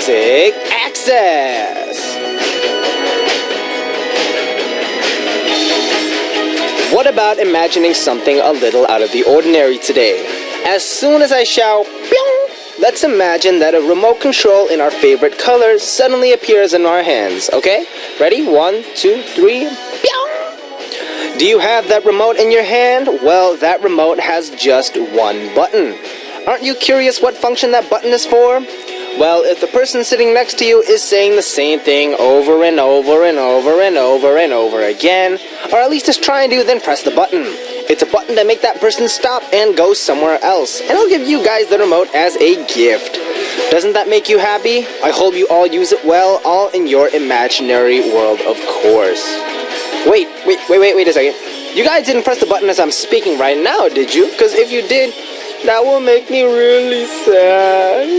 Music Access. What about imagining something a little out of the ordinary today? As soon as I shout, "Pyong!" let's imagine that a remote control in our favorite colors suddenly appears in our hands, okay? Ready? 1, 2, 3, pyong! Do you have that remote in your hand? Well, that remote has just one button. Aren't you curious what function that button is for? Well, if the person sitting next to you is saying the same thing over and over and over and over and over again, or at least is trying to, then press the button. It's a button to make that person stop and go somewhere else, and I'll give you guys the remote as a gift. Doesn't that make you happy? I hope you all use it well, all in your imaginary world, of course. Wait a second. You guys didn't press the button as I'm speaking right now, did you? Because if you did, that will make me really sad.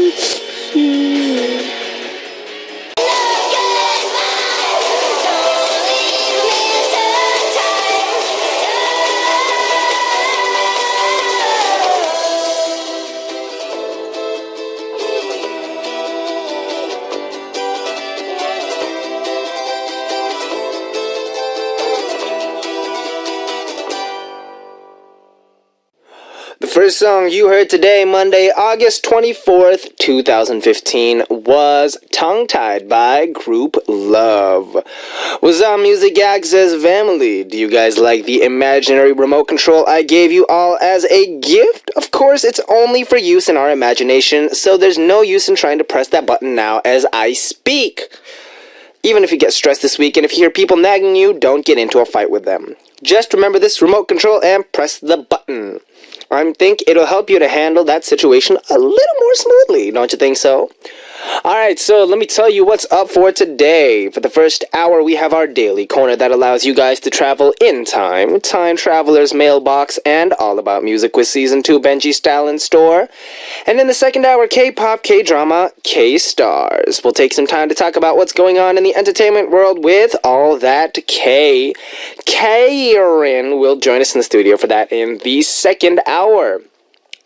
The first song you heard today, Monday, August 24th, 2015, was Tongue Tied by Group Love. What's up, Music Access family? Do you guys like the imaginary remote control I gave you all as a gift? Of course, it's only for use in our imagination, so there's no use in trying to press that button now as I speak. Even if you get stressed this week and if you hear people nagging you, don't get into a fight with them. Just remember this remote control and press the button. I think it'll help you to handle that situation a little more smoothly, don't you think so? Alright, so let me tell you what's up for today. For the first hour, we have our daily corner that allows you guys to travel in time. Time Traveler's Mailbox and All About Music with Season 2 Benji Style in Store. And in the second hour, K-pop, K-drama, K-stars. We'll take some time to talk about what's going on in the entertainment world with All That K. Karen will join us in the studio for that in the second hour.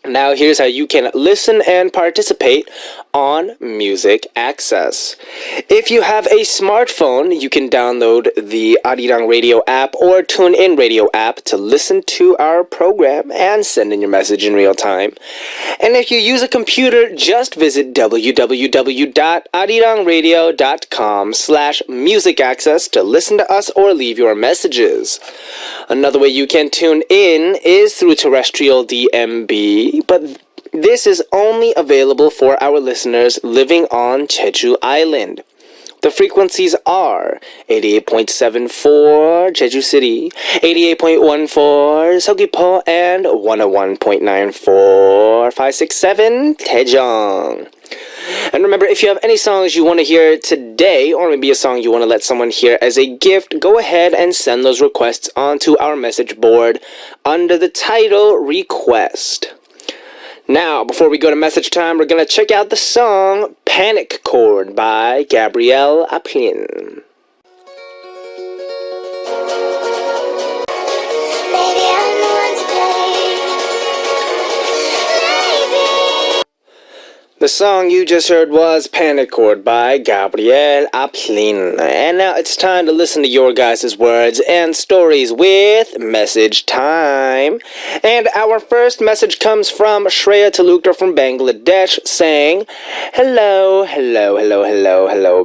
Now here's how you can listen and participate on Music Access. If you have a smartphone, you can download the Arirang Radio app or TuneIn Radio app to listen to our program and send in your message in real time. And if you use a computer, just visit www.arirangradio.com/musicaccess to listen to us or leave your messages. Another way you can tune in is through terrestrial DMB, but this is only available for our listeners living on Jeju Island. The frequencies are 88.7 for Jeju City, 88.1 for Seogwipo, and 101.9 for 567 Daejeong. And remember, if you have any songs you want to hear today, or maybe a song you want to let someone hear as a gift, go ahead and send those requests onto our message board under the title Request. Now, before we go to message time, we're going to check out the song Panic Chord by Gabrielle Aplin. The song you just heard was Panic Chord by Gabrielle Aplin. And now it's time to listen to your guys' words and stories with Message Time. And our first message comes from Shreya Talukdar from Bangladesh saying, Hello,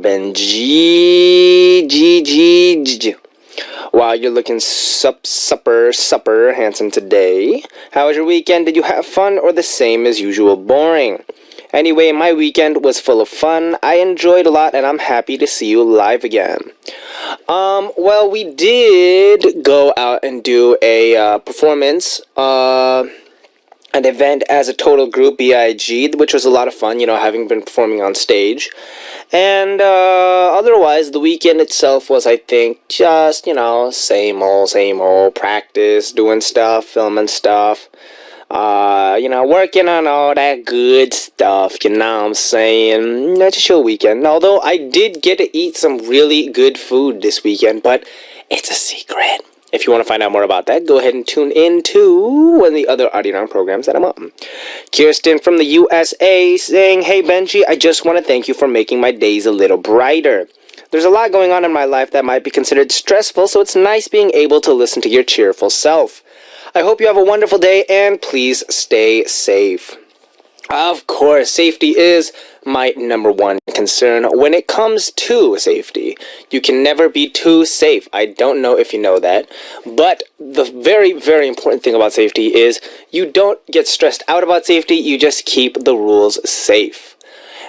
Benji. G. Wow, you're looking super handsome today. How was your weekend? Did you have fun or the same as usual boring? Anyway, my weekend was full of fun. I enjoyed a lot, and I'm happy to see you live again. Well, we did go out and do a performance, an event as a total group, BIG, which was a lot of fun, having been performing on stage. And otherwise, the weekend itself was, I think, just, same old, practice, doing stuff, filming stuff. Working on all that good stuff, what I'm saying? That's a chill weekend. Although I did get to eat some really good food this weekend, but it's a secret. If you want to find out more about that, go ahead and tune in to one of the other Arirang programs that I'm on. Kirsten from the USA saying, "Hey Benji, I just want to thank you for making my days a little brighter. There's a lot going on in my life that might be considered stressful, so it's nice being able to listen to your cheerful self. I hope you have a wonderful day, and please stay safe." Of course, safety is my number one concern when it comes to safety. You can never be too safe. I don't know if you know that, but the very, very important thing about safety is you don't get stressed out about safety, you just keep the rules safe.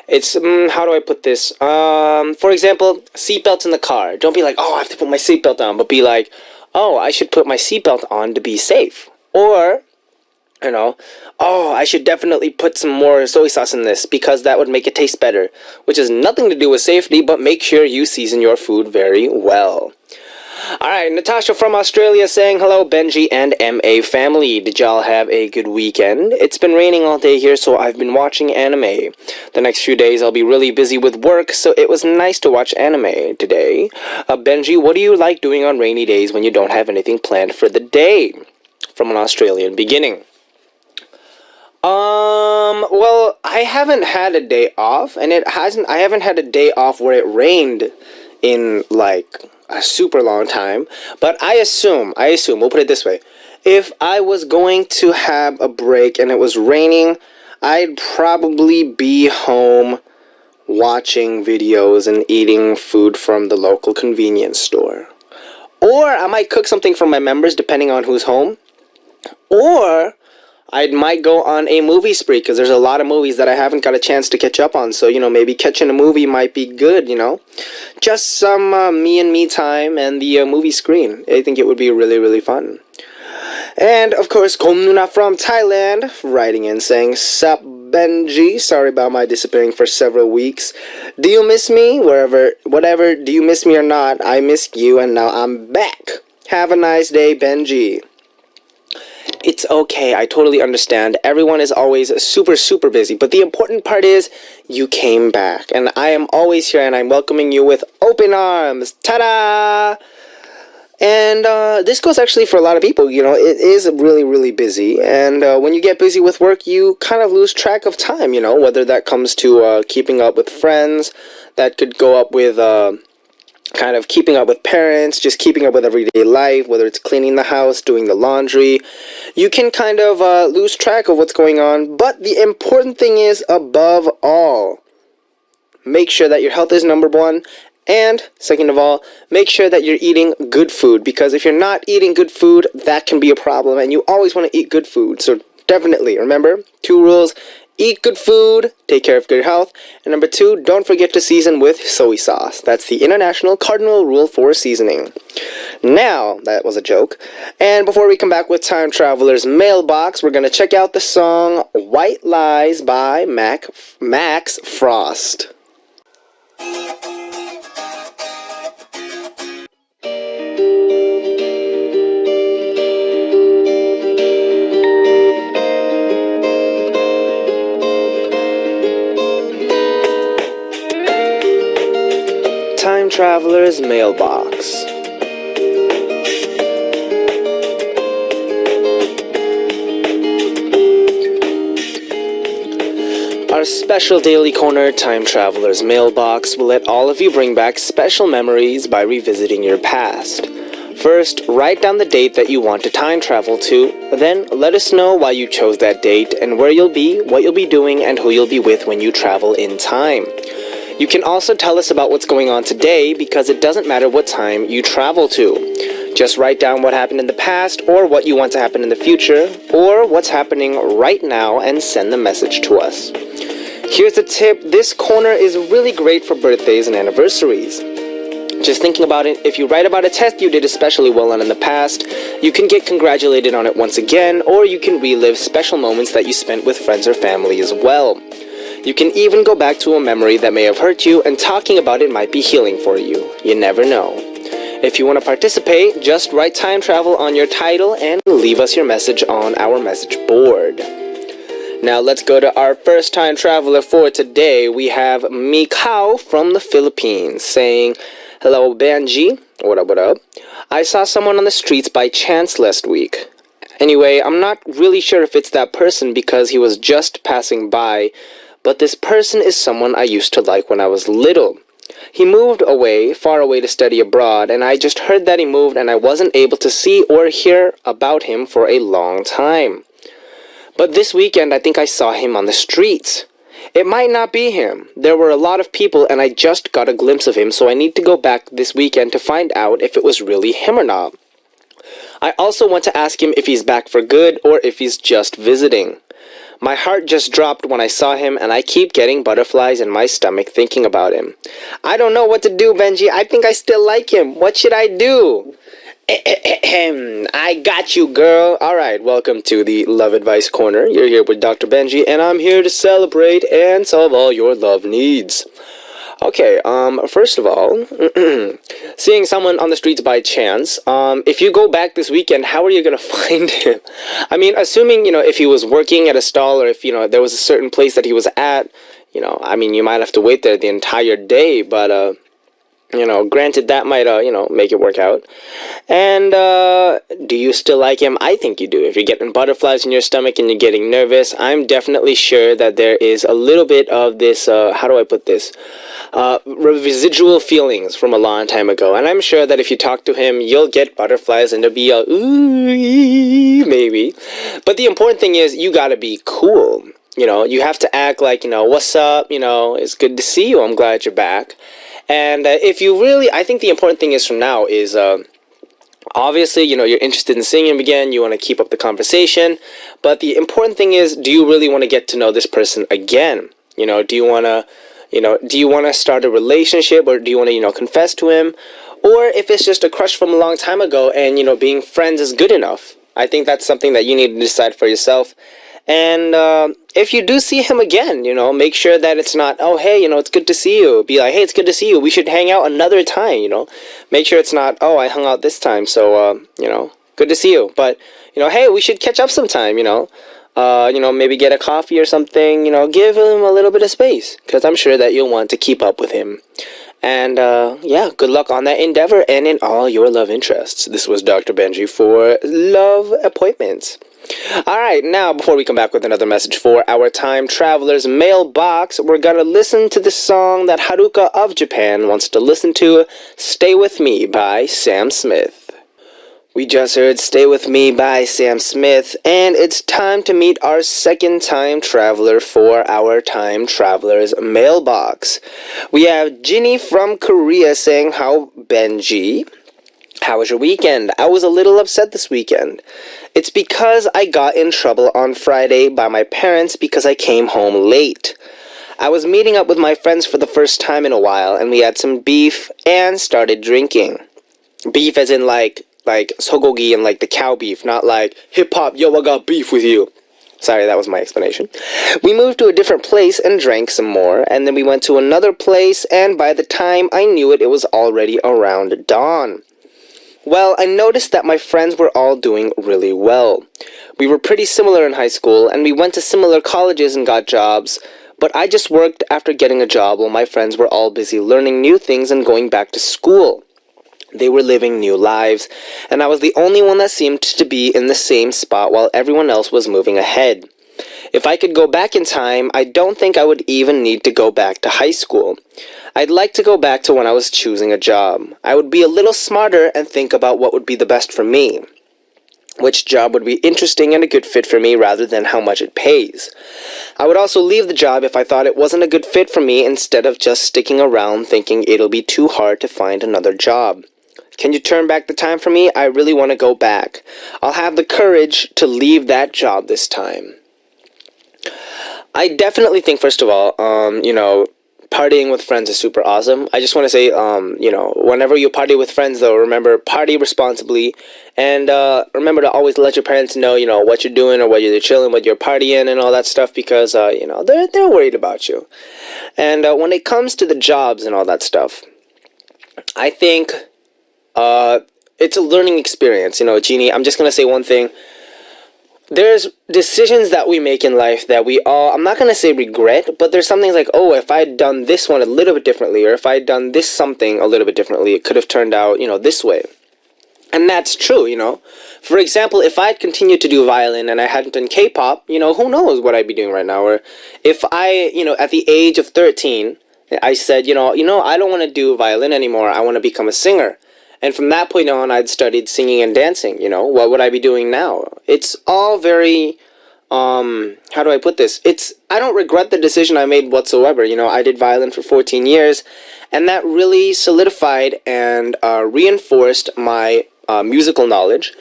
It's, how do I put this? For example, seatbelts in the car. Don't be like, oh, I have to put my seatbelt on, but be like, oh, I should put my seatbelt on to be safe. Or, oh, I should definitely put some more soy sauce in this because that would make it taste better, which has nothing to do with safety, but make sure you season your food very well. Alright, Natasha from Australia saying, "Hello Benji and MA family. Did y'all have a good weekend? It's been raining all day here, so I've been watching anime. The next few days I'll be really busy with work, so it was nice to watch anime today. Benji, what do you like doing on rainy days when you don't have anything planned for the day?" From an Australian beginning. Well, I haven't had a day off, and I haven't had a day off where it rained in, like, a super long time, but I assume, we'll put it this way, if I was going to have a break and it was raining, I'd probably be home watching videos and eating food from the local convenience store. Or I might cook something for my members, depending on who's home. Or I might go on a movie spree, because there's a lot of movies that I haven't got a chance to catch up on. So, maybe catching a movie might be good, Just some me and me time and the movie screen. I think it would be really, really fun. And, of course, Komnuna from Thailand writing in saying, "Sup, Benji, sorry about my disappearing for several weeks. Do you miss me? Whatever, do you miss me or not? I missed you and now I'm back. Have a nice day, Benji." It's okay, I totally understand. Everyone is always super, super busy, but the important part is you came back, and I am always here, and I'm welcoming you with open arms. Ta-da! And this goes actually for a lot of people. It is really, really busy, and when you get busy with work, you kind of lose track of time, whether that comes to keeping up with friends, that could go up with kind of keeping up with parents, just keeping up with everyday life, whether it's cleaning the house, doing the laundry. You can kind of lose track of what's going on, but the important thing is, above all, make sure that your health is number one, and second of all, make sure that you're eating good food, because if you're not eating good food, that can be a problem, and you always want to eat good food. So definitely, remember, 2 rules: eat good food, take care of good health, and number 2, don't forget to season with soy sauce. That's the international cardinal rule for seasoning. Now, that was a joke. And before we come back with Time Traveler's Mailbox, we're going to check out the song White Lies by Max Frost. Time Traveler's Mailbox. Our special daily corner, Time Traveler's Mailbox, will let all of you bring back special memories by revisiting your past. First, write down the date that you want to time travel to, then let us know why you chose that date and where you'll be, what you'll be doing, and who you'll be with when you travel in time. You can also tell us about what's going on today, because it doesn't matter what time you travel to. Just write down what happened in the past, or what you want to happen in the future, or what's happening right now, and send the message to us. Here's a tip: this corner is really great for birthdays and anniversaries. Just thinking about it, if you write about a test you did especially well on in the past, you can get congratulated on it once again, or you can relive special moments that you spent with friends or family as well. You can even go back to a memory that may have hurt you, and talking about it might be healing for you. You never know. If you want to participate, just write time travel on your title and leave us your message on our message board. Now let's go to our first time traveler for today. We have Mikao from the Philippines saying, Hello, Benji. What up, what up? I saw someone on the streets by chance last week. Anyway, I'm not really sure if it's that person because he was just passing by, but this person is someone I used to like when I was little. He moved away, far away to study abroad, and I just heard that he moved and I wasn't able to see or hear about him for a long time. But this weekend, I think I saw him on the streets. It might not be him. There were a lot of people and I just got a glimpse of him, so I need to go back this weekend to find out if it was really him or not. I also want to ask him if he's back for good or if he's just visiting. My heart just dropped when I saw him and I keep getting butterflies in my stomach thinking about him. I don't know what to do, Benji. I think I still like him. What should I do? I got you, girl. Alright, welcome to the Love Advice Corner. You're here with Dr. Benji, and I'm here to celebrate and solve all your love needs. Okay, first of all, seeing someone on the streets by chance, if you go back this weekend, how are you gonna find him? I mean, assuming, if he was working at a stall or if, there was a certain place that he was at, you might have to wait there the entire day, but, granted that might, make it work out. And, do you still like him? I think you do. If you're getting butterflies in your stomach and you're getting nervous, I'm definitely sure that there is a little bit of this, how do I put this? Residual feelings from a long time ago. And I'm sure that if you talk to him, you'll get butterflies and it'll be a, ooh, maybe. But the important thing is, you gotta be cool. You have to act like, what's up? It's good to see you. I'm glad you're back. And if you really, I think the important thing is from now is, obviously, you're interested in seeing him again. You want to keep up the conversation. But the important thing is, do you really want to get to know this person again? Do you want to start a relationship, or do you want to, confess to him? Or if it's just a crush from a long time ago and, being friends is good enough. I think that's something that you need to decide for yourself. And if you do see him again, make sure that it's not, oh, hey, it's good to see you. Be like, hey, it's good to see you. We should hang out another time, Make sure it's not, oh, I hung out this time, so, good to see you. But, hey, we should catch up sometime, maybe get a coffee or something, give him a little bit of space. Because I'm sure that you'll want to keep up with him. And, good luck on that endeavor and in all your love interests. This was Dr. Benji for Love Appointments. Alright, now before we come back with another message for our time traveler's mailbox, we're gonna listen to the song that Haruka of Japan wants to listen to, Stay With Me by Sam Smith. We just heard Stay With Me by Sam Smith, and it's time to meet our second time traveler for our time traveler's mailbox. We have Ginny from Korea saying, how Benji? How was your weekend? I was a little upset this weekend. It's because I got in trouble on Friday by my parents because I came home late. I was meeting up with my friends for the first time in a while, and we had some beef and started drinking. Beef as in like sogogi and like the cow beef, not like hip-hop, yo, I got beef with you. Sorry, that was my explanation. We moved to a different place and drank some more, and then we went to another place, and by the time I knew it, it was already around dawn. Well, I noticed that my friends were all doing really well. We were pretty similar in high school, and we went to similar colleges and got jobs, but I just worked after getting a job while my friends were all busy learning new things and going back to school. They were living new lives, and I was the only one that seemed to be in the same spot while everyone else was moving ahead. If I could go back in time, I don't think I would even need to go back to high school. I'd like to go back to when I was choosing a job. I would be a little smarter and think about what would be the best for me. Which job would be interesting and a good fit for me rather than how much it pays. I would also leave the job if I thought it wasn't a good fit for me instead of just sticking around thinking it'll be too hard to find another job. Can you turn back the time for me? I really want to go back. I'll have the courage to leave that job this time. I definitely think, first of all, partying with friends is super awesome. I just want to say, whenever you party with friends, though, remember, party responsibly. And remember to always let your parents know, what you're doing or whether you're chilling, whether you're partying and all that stuff, because, they're worried about you. And when it comes to the jobs and all that stuff, I think it's a learning experience. Jeannie, I'm just going to say one thing. there's decisions that we make in life that we all, I'm not going to say regret, but there's some things like, oh, if I'd done this one a little bit differently, or if I'd done this something a little bit differently, it could have turned out, this way. And that's true. For example, if I'd continued to do violin and I hadn't done K-pop, who knows what I'd be doing right now. Or if I, at the age of 13, I said, I don't want to do violin anymore. I want to become a singer. And from that point on, I'd studied singing and dancing. What would I be doing now? It's all very, how do I put this? I don't regret the decision I made whatsoever. I did violin for 14 years, and that really solidified and reinforced my musical knowledge.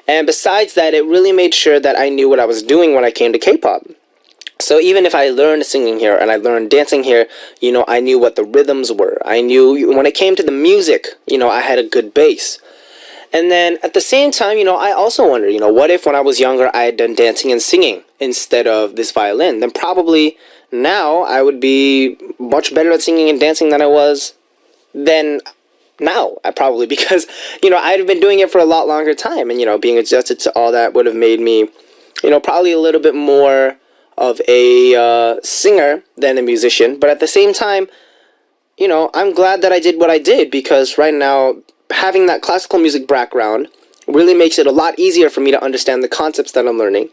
And besides that, it really made sure that I knew what I was doing when I came to K-pop. So even if I learned singing here and I learned dancing here, I knew what the rhythms were. I knew when it came to the music, I had a good base. And then at the same time, I also wondered, what if when I was younger I had done dancing and singing instead of this violin? Then probably now I would be much better at singing and dancing than I was then now, probably, because, I'd have been doing it for a lot longer time. And, being adjusted to all that would have made me, probably a little bit more of a singer than a musician. But at the same time, I'm glad that I did what I did, because right now, having that classical music background really makes it a lot easier for me to understand the concepts that I'm learning.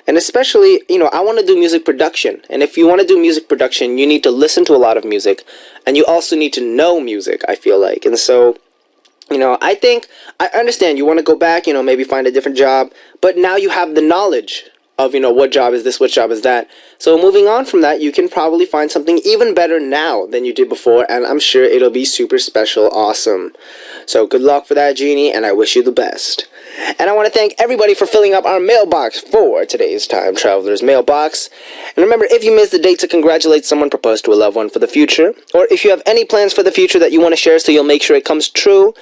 And especially, I want to do music production. And if you want to do music production, you need to listen to a lot of music. And you also need to know music, I feel like. And so, I think, I understand you want to go back, maybe find a different job. But now you have the knowledge of, what job is this, what job is that. So moving on from that, you can probably find something even better now than you did before, and I'm sure it'll be super special, awesome. So good luck for that, Jeannie, and I wish you the best. And I want to thank everybody for filling up our mailbox for today's Time Traveler's Mailbox. And remember, if you missed the date to congratulate someone, propose to a loved one for the future, or if you have any plans for the future that you want to share so you'll make sure it comes true,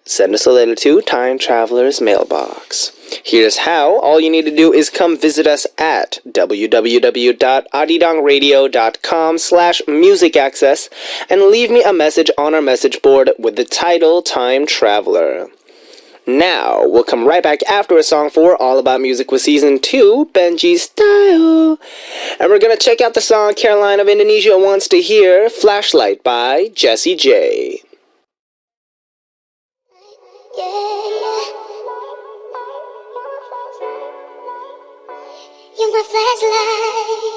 send us a letter to Time Traveler's Mailbox. Here's how. All you need to do is come visit us at www.adidongradio.com/musicaccess and leave me a message on our message board with the title Time Traveler. Now, we'll come right back after a song for All About Music with Season 2, Benji Style. And we're going to check out the song Caroline of Indonesia Wants to Hear, Flashlight by Jessie J. You're my flashlight.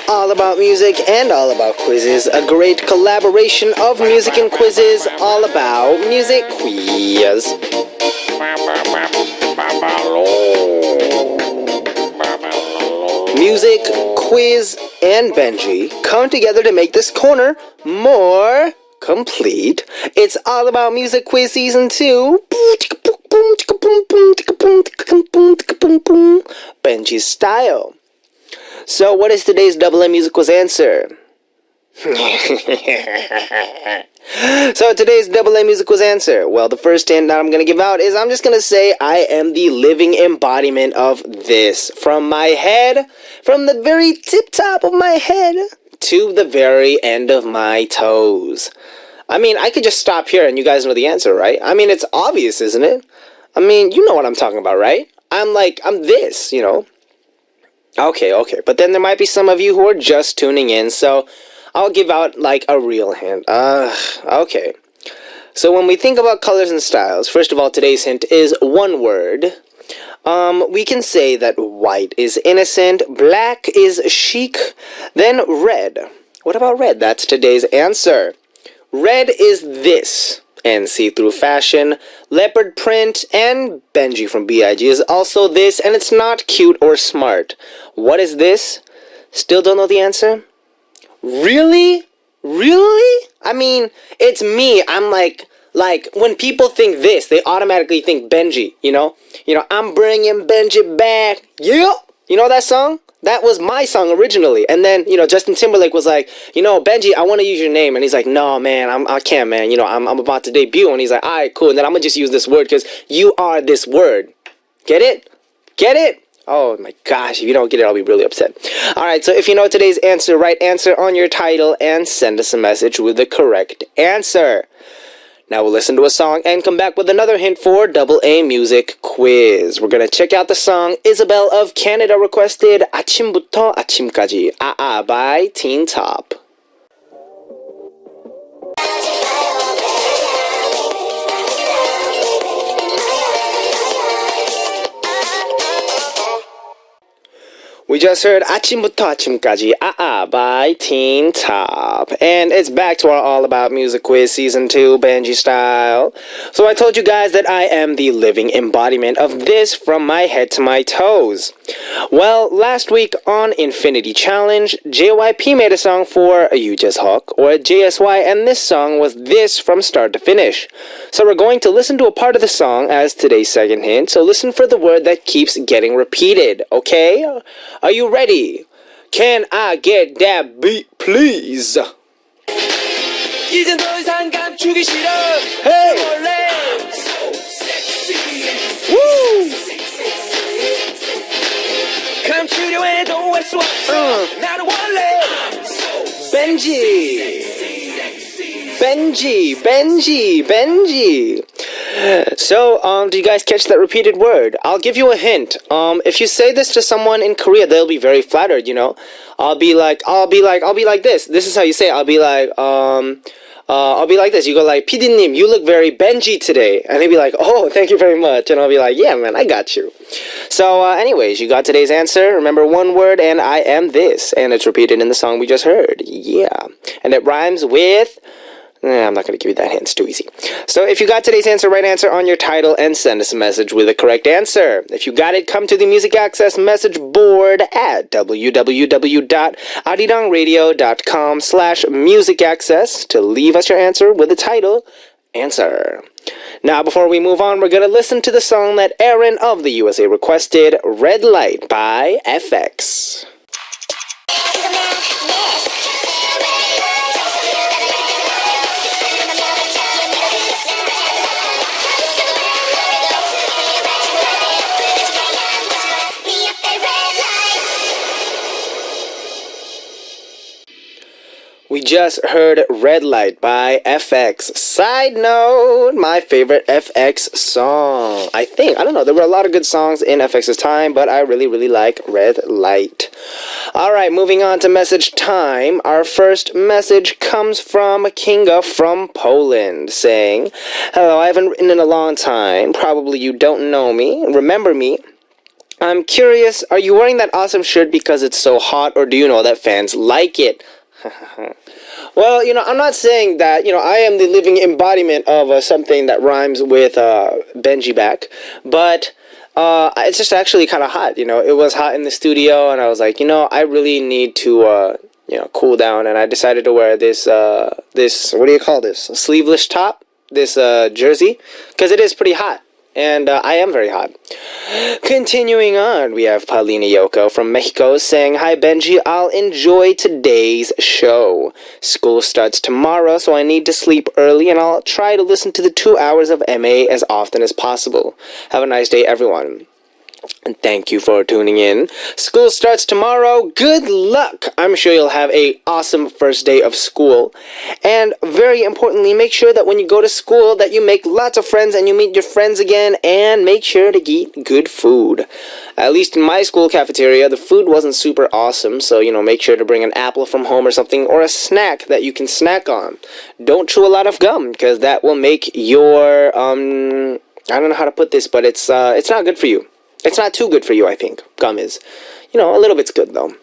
All About Music and All About Quizzes, a great collaboration of music and quizzes, all about music quiz. Music, quiz, and Benji come together to make this corner more complete. It's All About Music Quiz Season 2. Benji Style. So what is today's Double M Music Quiz answer? So today's Double A Music Quiz answer. Well, the first hint that I'm going to give out is I'm just going to say I am the living embodiment of this. From my head, from the very tip top of my head to the very end of my toes. I mean, I could just stop here and you guys know the answer, right? I mean, it's obvious, isn't it? I mean, you know what I'm talking about, right? I'm this, Okay. But then there might be some of you who are just tuning in, so I'll give out a real hint. Okay. So when we think about colors and styles, first of all, today's hint is one word. We can say that white is innocent, black is chic, then red. What about red? That's today's answer. Red is this, and see-through fashion, leopard print, and Benji from B.I.G. is also this, and it's not cute or smart. What is this? Still don't know the answer? Really? I mean, it's me. I'm like when people think this, they automatically think Benji, I'm bringing Benji back. Yeah. You know that song? That was my song originally. And then, Justin Timberlake was like, Benji, I want to use your name. And he's like, no, man, I can't, man. I'm about to debut. And he's like, all right, cool. And then I'm going to just use this word because you are this word. Get it? Get it? Oh my gosh, if you don't get it, I'll be really upset. Alright, so if you know today's answer, write answer on your title and send us a message with the correct answer. Now we'll listen to a song and come back with another hint for Double A Music Quiz. We're gonna check out the song Isabel of Canada requested 아침부터 아침까지 by Teen Top. We just heard 아침부터 아침까지 by Teen Top. And it's back to our All About Music Quiz Season 2 Benji style. So I told you guys that I am the living embodiment of this from my head to my toes. Well, last week on Infinity Challenge, JYP made a song for You Just Hawk or JSY, and this song was this from start to finish. So we're going to listen to a part of the song as today's second hint, so listen for the word that keeps getting repeated, okay? Are you ready? Can I get that beat, please? 이젠 더 이상 감추기 싫어. Hey! So sexy. Woo! 감추려 해도 할 수 없어. 나는 원래 Benji. Benji. So, do you guys catch that repeated word? I'll give you a hint. If you say this to someone in Korea, they'll be very flattered, you know. I'll be like this. This is how you say it. I'll be like this. You go like, PD님, you look very Benji today. And they'll be like, oh, thank you very much. And I'll be like, yeah, man, I got you. So, anyways, you got today's answer. Remember one word, and I am this. And it's repeated in the song we just heard. Yeah. And it rhymes with... I'm not going to give you that hint. It's too easy. So if you got today's answer, write answer on your title and send us a message with the correct answer. If you got it, come to the Music Access message board at www.arirangradio.com/musicaccess to leave us your answer with the title answer. Now, before we move on, we're going to listen to the song that Aaron of the USA requested, Red Light by FX. We just heard Red Light by FX. Side note, my favorite FX song. I don't know, there were a lot of good songs in FX's time, but I really, really like Red Light. Alright, moving on to message time. Our first message comes from Kinga from Poland, saying, hello, I haven't written in a long time. Probably you don't know me, remember me. I'm curious, are you wearing that awesome shirt because it's so hot, or do you know that fans like it? Well, you know, I'm not saying that, you know, I am the living embodiment of something that rhymes with Benji back, but it's just actually kind of hot, you know. It was hot in the studio, and I was like, you know, I really need to, cool down, and I decided to wear this, what do you call this, a sleeveless top, this jersey, because it is pretty hot. And I am very hot. Continuing on, we have Paulina Yoko from Mexico saying, hi Benji, I'll enjoy today's show. School starts tomorrow, so I need to sleep early, and I'll try to listen to the 2 hours of MA as often as possible. Have a nice day, everyone. And thank you for tuning in. School starts tomorrow. Good luck. I'm sure you'll have an awesome first day of school. And very importantly, make sure that when you go to school that you make lots of friends and you meet your friends again, and make sure to eat good food. At least in my school cafeteria, the food wasn't super awesome, so, you know, make sure to bring an apple from home or something, or a snack that you can snack on. Don't chew a lot of gum, because that will make your, I don't know how to put this, but it's not good for you. It's not too good for you, I think. Gum is. You know, a little bit's good, though.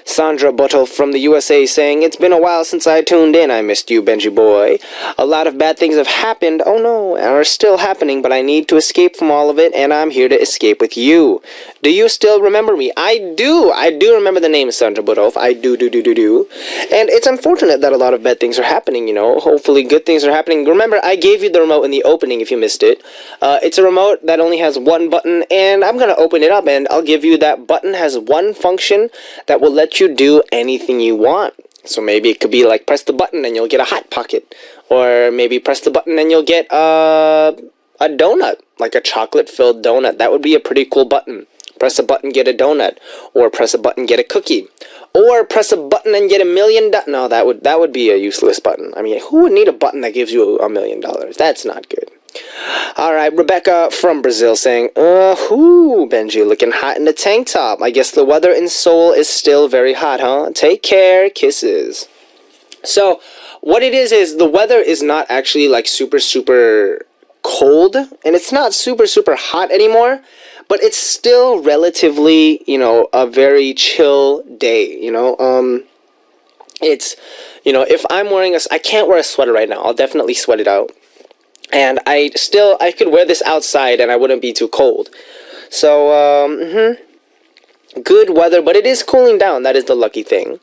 Sandra Bottle from the USA saying, it's been a while since I tuned in. I missed you, Benji boy. A lot of bad things have happened, oh no, and are still happening, but I need to escape from all of it, and I'm here to escape with you. Do you still remember me? I do remember the name Sandra Bottle. I do. And it's unfortunate that a lot of bad things are happening, you know. Hopefully good things are happening. Remember, I gave you the remote in the opening if you missed it. It's a remote that only has one button, and I'm going to open it up, and I'll give you that button has one function that will let you do anything you want. So maybe it could be like press the button and you'll get a hot pocket, or maybe press the button and you'll get a donut, like a chocolate-filled donut. That would be a pretty cool button. Press a button, get a donut. Or press a button, get a cookie. Or press a button and get $1,000,000. No, that would be a useless button. I mean, who would need a button that gives you $1,000,000? That's not good. Alright, Rebecca from Brazil saying, Benji, looking hot in the tank top. I guess the weather in Seoul is still very hot, huh? Take care, kisses. So, what it is the weather is not actually like super, super cold, and it's not super, super hot anymore, but it's still relatively, a very chill day, it's, if I'm wearing I can't wear a sweater right now. I'll definitely sweat it out. And I could wear this outside and I wouldn't be too cold. So, good weather, but it is cooling down. That is the lucky thing.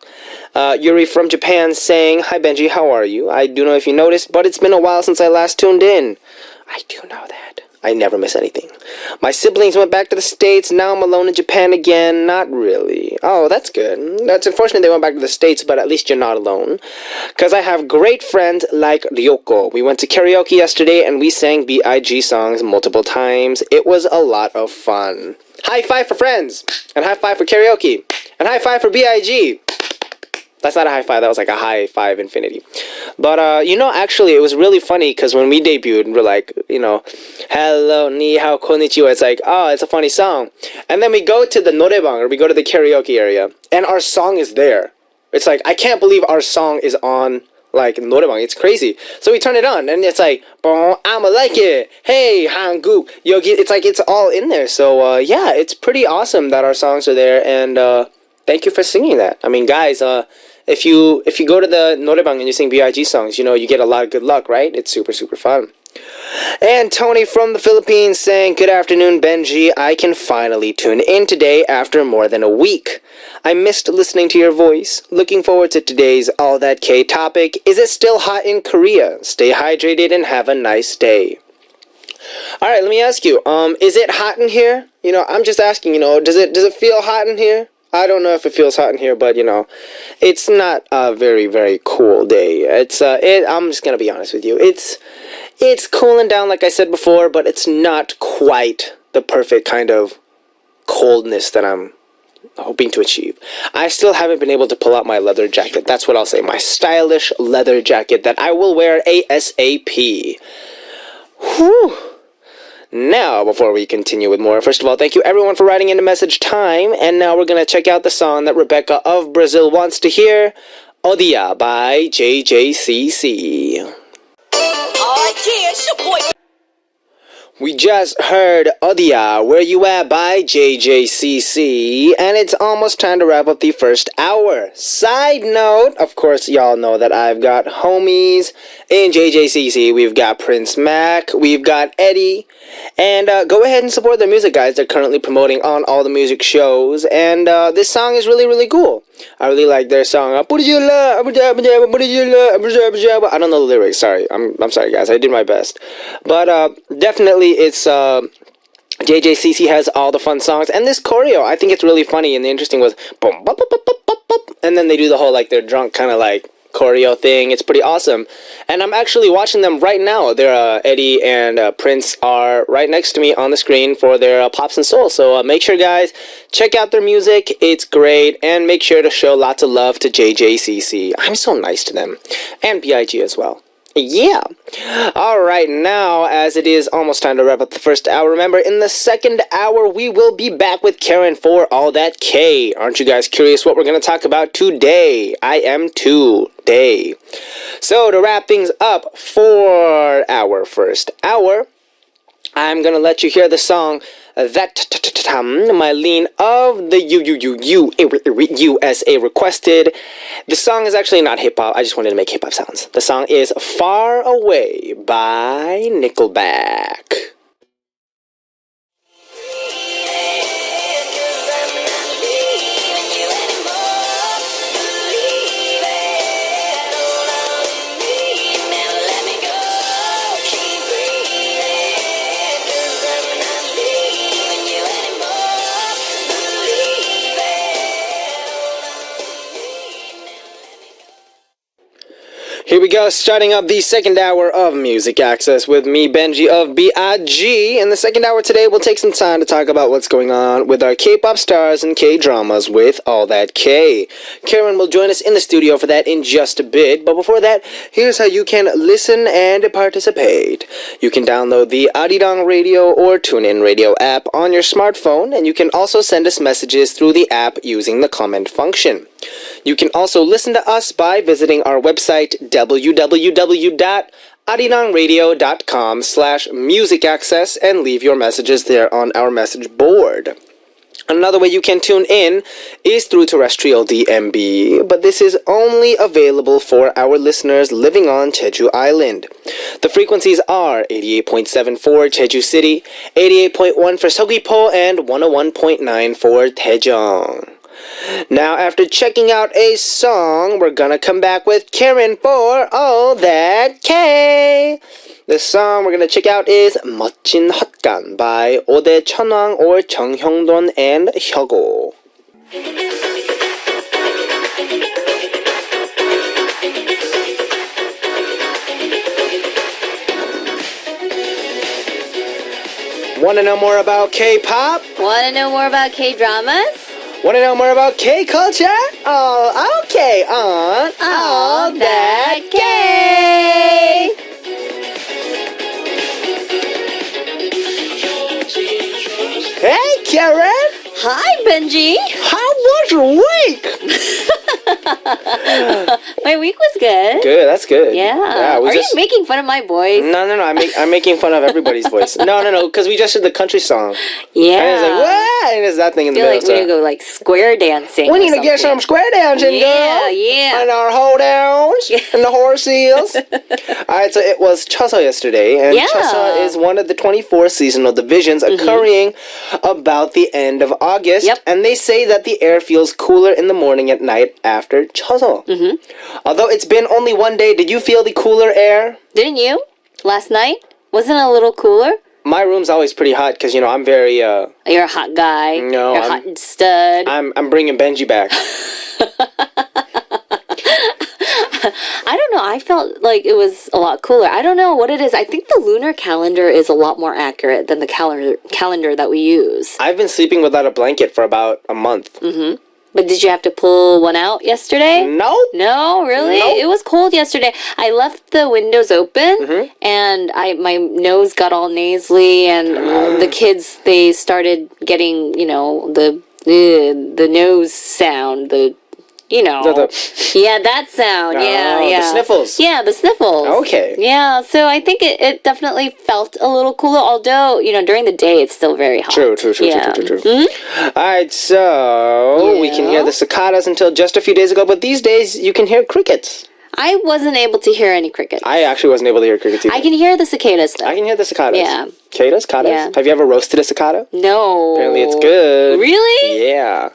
Yuri from Japan saying, "Hi Benji, how are you? I don't know if you noticed, but it's been a while since I last tuned in." I do know that. I never miss anything. My siblings went back to the States. Now I'm alone in Japan again. Not really. Oh, that's good. That's unfortunate they went back to the States, but at least you're not alone. Because I have great friends like Ryoko. We went to karaoke yesterday and we sang B.I.G. songs multiple times. It was a lot of fun. High five for friends. And high five for karaoke. And high five for B.I.G. That's not a high five, that was like a high five infinity. But, actually, it was really funny, because when we debuted, we're like, hello, ni hao, konnichiwa. It's like, oh, it's a funny song. And then we go to the norebang, or we go to the karaoke area, and our song is there. It's like, I can't believe our song is on, like, norebang. It's crazy. So we turn it on, and it's like, I'ma like it. Hey, Hanguk, Yogi. It's like, it's all in there. So, yeah, it's pretty awesome that our songs are there, and, thank you for singing that. I mean, guys, if you go to the norebang and you sing B.I.G. songs, you get a lot of good luck, right? It's super, super fun. And Tony from the Philippines saying, "Good afternoon, Benji. I can finally tune in today after more than a week. I missed listening to your voice. Looking forward to today's All That K topic. Is it still hot in Korea? Stay hydrated and have a nice day." Alright, let me ask you, is it hot in here? I'm just asking, does it feel hot in here? I don't know if it feels hot in here, but, it's not a very, very cool day. I'm just gonna be honest with you. It's cooling down, like I said before, but it's not quite the perfect kind of coldness that I'm hoping to achieve. I still haven't been able to pull out my leather jacket. That's what I'll say. My stylish leather jacket that I will wear ASAP. Whew. Now, before we continue with more, first of all, thank you everyone for writing into message time. And now we're going to check out the song that Rebecca of Brazil wants to hear, Odia by JJCC. Oh yeah, it's your boy. We just heard Odia, Where You At by JJCC, and it's almost time to wrap up the first hour. Side note, of course, y'all know that I've got homies in JJCC. We've got Prince Mac, we've got Eddie, and go ahead and support their music, guys. They're currently promoting on all the music shows, and this song is really, really cool. I really like their song. I don't know the lyrics. Sorry, I'm sorry, guys. I did my best, but definitely it's JJCC has all the fun songs, and this choreo I think it's really funny. And the interesting was boom, bop, bop, bop, bop, bop, bop, and then they do the whole like they're drunk kind of like choreo thing. It's pretty awesome, and I'm actually watching them right now. They're Eddie and Prince are right next to me on the screen for their Pops and Soul. So make sure, guys, check out their music. It's great, and make sure to show lots of love to JJCC. I'm so nice to them, and BIG as well. Yeah. Alright, now, as it is almost time to wrap up the first hour, remember, in the second hour, we will be back with Karen for All That K. Aren't you guys curious what we're going to talk about today? I am today. So, to wrap things up for our first hour, I'm going to let you hear the song that Mylene of the USA requested. The song is actually not hip-hop. I just wanted to make hip-hop sounds. The song is Far Away by Nickelback. Here we go, starting up the second hour of Music Access with me, Benji of B.I.G. In the second hour today, we'll take some time to talk about what's going on with our K-pop stars and K-dramas with All That K. Karen will join us in the studio for that in just a bit, but before that, here's how you can listen and participate. You can download the Arirang Radio or TuneIn Radio app on your smartphone, and you can also send us messages through the app using the comment function. You can also listen to us by visiting our website www.arirangradio.com/musicaccess and leave your messages there on our message board. Another way you can tune in is through terrestrial DMB, but this is only available for our listeners living on Jeju Island. The frequencies are 88.7 for Jeju City, 88.1 for Seogwipo, and 101.9 for Daejeong. Now, after checking out a song, we're gonna come back with Karen for All That K. The song we're gonna check out is 멋진 헛간 by Ode Chonwang or Jung Hyungdon and Hyogo. Wanna know more about K-pop? Want to know more about K-dramas? Want to know more about K-culture? Oh, okay, on All That K! Hey, Karen! Hi, Benji! How was your week? My week was good. Good, that's good. Yeah. Are you making fun of my voice? No, I'm making fun of everybody's voice. No, because we just did the country song. Yeah. And it's like, what? And it's that thing in the middle. I feel like we need to go like square dancing. We need to get some square dancing, girl. Yeah. And our hold downs and the horses. Alright, so it was Choseol yesterday, and Choseol is one of the 24 seasonal divisions occurring about the end of August. Yep. And they say that the air feels cooler in the morning at night after Choseol. Although it's been only one day, did you feel the cooler air? Didn't you? Last night? Wasn't it a little cooler? My room's always pretty hot because, I'm very... You're a hot guy. No, You're a hot stud. I'm bringing Benji back. I don't know. I felt like it was a lot cooler. I don't know what it is. I think the lunar calendar is a lot more accurate than the calendar that we use. I've been sleeping without a blanket for about a month. But did you have to pull one out yesterday? No. No, really? Nope. It was cold yesterday. I left the windows open, and my nose got all nasally, and the kids, they started getting, the nose sound, yeah, that sound. Yeah. The sniffles. Yeah, the sniffles. Okay. Yeah, so I think it definitely felt a little cooler, although, during the day it's still very hot. True. Yeah. Alright, so we can hear the cicadas until just a few days ago, but these days you can hear crickets. I wasn't able to hear any crickets. I actually wasn't able to hear crickets either. I can hear the cicadas, though. I can hear the cicadas. Yeah. Cicadas? Yeah. Have you ever roasted a cicada? No. Apparently it's good. Really? Yeah.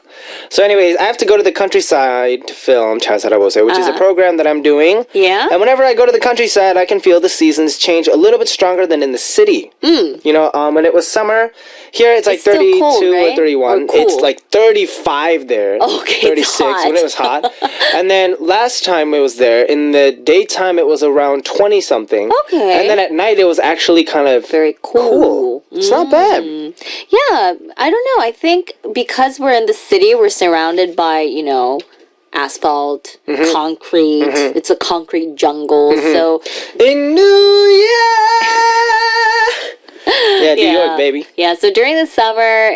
So anyways, I have to go to the countryside to film Charasarabose, which is a program that I'm doing. Yeah? And whenever I go to the countryside, I can feel the seasons change a little bit stronger than in the city. When it was summer, here it's like 32 cold, right? or 31. Or cool. It's like 35 there. Okay, 36 it's when it was hot. And then last time it was there, in the daytime it was around 20 something. Okay. And then at night it was actually kind of very cool. It's not bad. Yeah, I don't know. I think because we're in the city, we're surrounded by, asphalt, concrete. It's a concrete jungle. So in New York. Yeah, New York, baby. Yeah, so during the summer,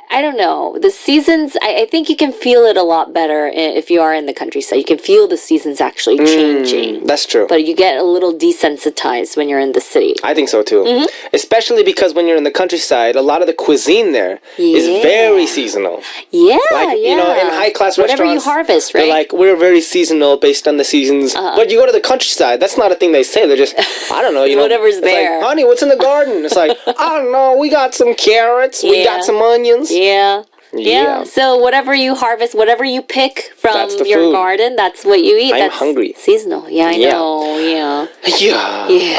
I don't know. The seasons, I think you can feel it a lot better if you are in the countryside. You can feel the seasons actually changing. That's true. But you get a little desensitized when you're in the city. I think so too. Especially because when you're in the countryside, a lot of the cuisine there is very seasonal. Yeah, in high class restaurants, whatever you harvest, right? They're like, we're very seasonal based on the seasons. But you go to the countryside, that's not a thing they say. They're just, I don't know, whatever's there. Like, honey, what's in the garden? It's like, I don't know, we got some carrots, we got some onions. Yeah. So whatever you harvest, whatever you pick from your food. Garden, that's what you eat. I'm hungry. Seasonal. Yeah, I know. Yeah.